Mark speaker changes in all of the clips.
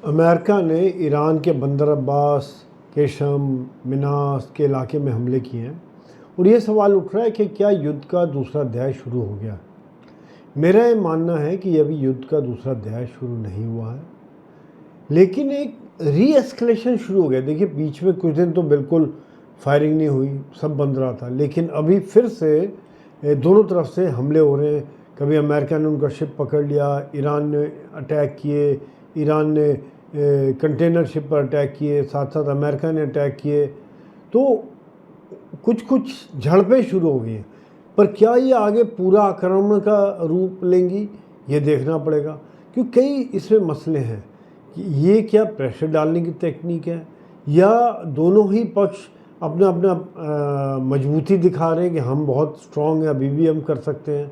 Speaker 1: America ने Iran के बंदर अब्बास, केशम, मिनास के इलाके में हमले किए हैं और ये सवाल उठ रहा है कि क्या युद्ध का दूसरा अध्याय शुरू हो गया। मेरा ये मानना है कि अभी युद्ध का दूसरा अध्याय शुरू नहीं हुआ है, लेकिन एक री एस्केलेशन शुरू हो गया। देखिए, बीच में कुछ दिन तो बिल्कुल फायरिंग नहीं हुई, सब बंद रहा था, लेकिन अभी फिर से दोनों तरफ से हमले हो रहे हैं। कभी अमेरिका ने उनका शिप पकड़ लिया, ईरान ने अटैक किए, ईरान ने कंटेनर शिप पर अटैक किए, साथ साथ अमेरिका ने अटैक किए। तो कुछ कुछ झड़पें शुरू हो गई हैं, पर क्या ये आगे पूरा आक्रमण का रूप लेंगी, ये देखना पड़ेगा। क्योंकि कई इसमें मसले हैं कि ये क्या प्रेशर डालने की टेक्निक है या दोनों ही पक्ष अपना अपना मजबूती दिखा रहे हैं कि हम बहुत स्ट्रॉन्ग हैं, अभी भी हम कर सकते हैं।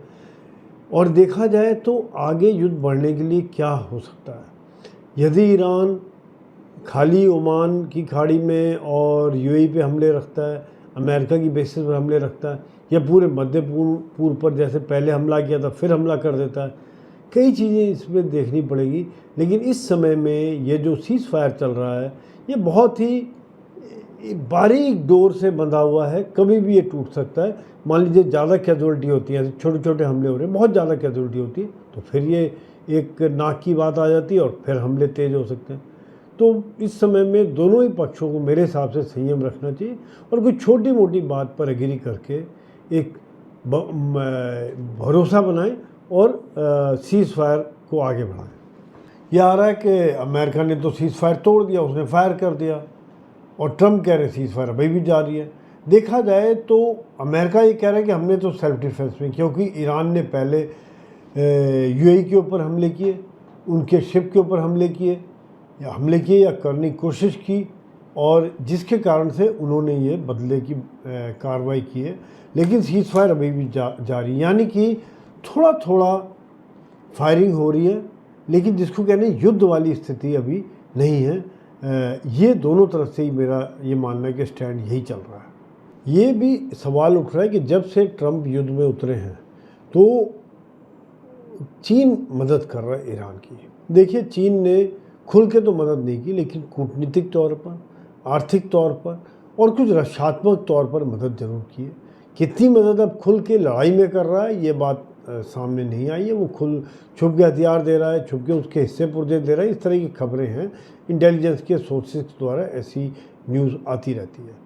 Speaker 1: और देखा जाए तो आगे युद्ध बढ़ने के लिए क्या हो सकता है। यदि ईरान खाली ओमान की खाड़ी में और यूएई पे हमले रखता है, अमेरिका की बेसिस पर हमले रखता है, या पूरे मध्य पूर्व पर जैसे पहले हमला किया था फिर हमला कर देता है, कई चीज़ें इसमें देखनी पड़ेगी। लेकिन इस समय में ये जो सीज़ फायर चल रहा है, ये बहुत ही बारीक डोर से बंधा हुआ है, कभी भी ये टूट सकता है। मान लीजिए ज़्यादा कैजुअल्टी होती है, छोटे छोटे हमले हो रहे हैं, बहुत ज़्यादा कैजुअल्टी होती है, तो फिर ये एक नाक की बात आ जाती है और फिर हमले तेज़ हो सकते हैं। तो इस समय में दोनों ही पक्षों को मेरे हिसाब से संयम रखना चाहिए और कोई छोटी मोटी बात पर एग्री करके एक भरोसा बनाएं और सीज़ फायर को आगे बढ़ाएं। यह आ रहा है कि अमेरिका ने तो सीज़ फायर तोड़ दिया, उसने फायर कर दिया, और ट्रम्प कह रहे सीज़ फायर अभी भी जारी है। देखा जाए तो अमेरिका ये कह रहा है कि हमने तो सेल्फ डिफेंस में, क्योंकि ईरान ने पहले यूएई के ऊपर हमले किए, उनके शिप के ऊपर हमले किए या करने की कोशिश की, और जिसके कारण से उन्होंने ये बदले की कार्रवाई की है। लेकिन सीज़ फायर अभी भी जारी, यानी कि थोड़ा थोड़ा फायरिंग हो रही है, लेकिन जिसको कहने युद्ध वाली स्थिति अभी नहीं है। ये दोनों तरफ से ही मेरा ये मानना है कि स्टैंड यही चल रहा है। ये भी सवाल उठ रहा है कि जब से ट्रम्प युद्ध में उतरे हैं तो चीन मदद कर रहा है ईरान की। देखिए, चीन ने खुल के तो मदद नहीं की, लेकिन कूटनीतिक तौर पर, आर्थिक तौर पर और कुछ रक्षात्मक तौर पर मदद जरूर की है। कितनी मदद अब खुल के लड़ाई में कर रहा है, ये बात सामने नहीं आई है। वो खुल छुप के हथियार दे रहा है, छुप के उसके हिस्से पुर्जे दे रहा है, इस तरह की खबरें हैं। इंटेलिजेंस के सोर्सेज द्वारा ऐसी न्यूज़ आती रहती है।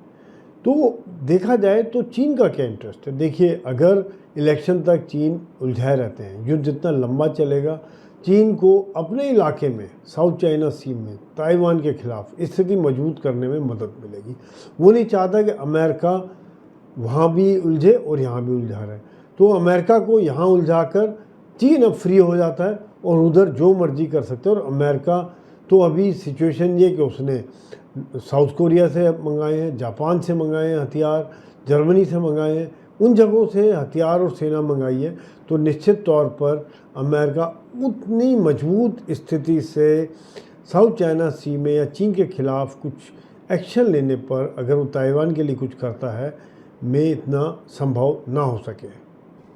Speaker 1: तो देखा जाए तो चीन का क्या इंटरेस्ट है। देखिए, अगर इलेक्शन तक चीन उलझाए रहते हैं, युद्ध जितना लंबा चलेगा, चीन को अपने इलाके में, साउथ चाइना सी में, ताइवान के खिलाफ स्थिति मजबूत करने में मदद मिलेगी। वो नहीं चाहता कि अमेरिका वहाँ भी उलझे और यहाँ भी उलझा रहे। तो अमेरिका को यहाँ उलझाकर चीन अब फ्री हो जाता है और उधर जो मर्जी कर सकते हैं। और अमेरिका तो अभी सिचुएशन ये कि उसने साउथ कोरिया से मंगाए हैं, जापान से मंगाए हैं हथियार, जर्मनी से मंगाए हैं, उन जगहों से हथियार और सेना मंगाई है। तो निश्चित तौर पर अमेरिका उतनी मजबूत स्थिति से साउथ चाइना सी में या चीन के खिलाफ कुछ एक्शन लेने पर, अगर वो ताइवान के लिए कुछ करता है, में इतना संभव ना हो सके।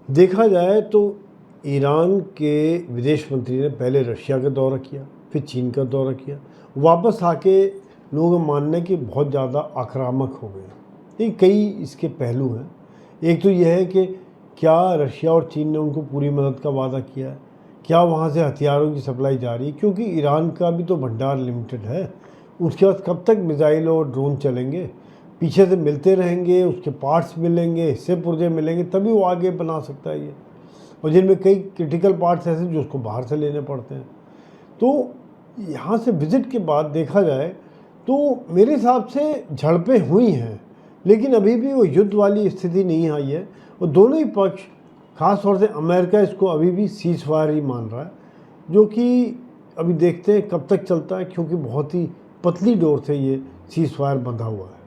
Speaker 1: देखा जाए तो ईरान के विदेश मंत्री ने पहले रशिया का दौरा किया, फिर चीन का दौरा किया, वापस आके लोगों का मानना है कि बहुत ज़्यादा आक्रामक हो गए। ये कई इसके पहलू हैं। एक तो यह है कि क्या रशिया और चीन ने उनको पूरी मदद का वादा किया है, क्या वहाँ से हथियारों की सप्लाई जारी है, क्योंकि ईरान का भी तो भंडार लिमिटेड है। उसके बाद कब तक मिसाइल और ड्रोन चलेंगे, पीछे से मिलते रहेंगे, उसके पार्ट्स मिलेंगे, हिस्से पुर्जे मिलेंगे, तभी वो आगे बना सकता है ये। और जिनमें कई क्रिटिकल पार्ट्स ऐसे जो उसको बाहर से लेने पड़ते हैं। तो यहाँ से विज़िट के बाद देखा जाए तो मेरे हिसाब से झड़पें हुई हैं, लेकिन अभी भी वो युद्ध वाली स्थिति नहीं आई है। और दोनों ही पक्ष, ख़ास तौर से अमेरिका, इसको अभी भी सीज़ फायर ही मान रहा है, जो कि अभी देखते हैं कब तक चलता है, क्योंकि बहुत ही पतली डोर से ये सीज़ फायर बंधा हुआ है।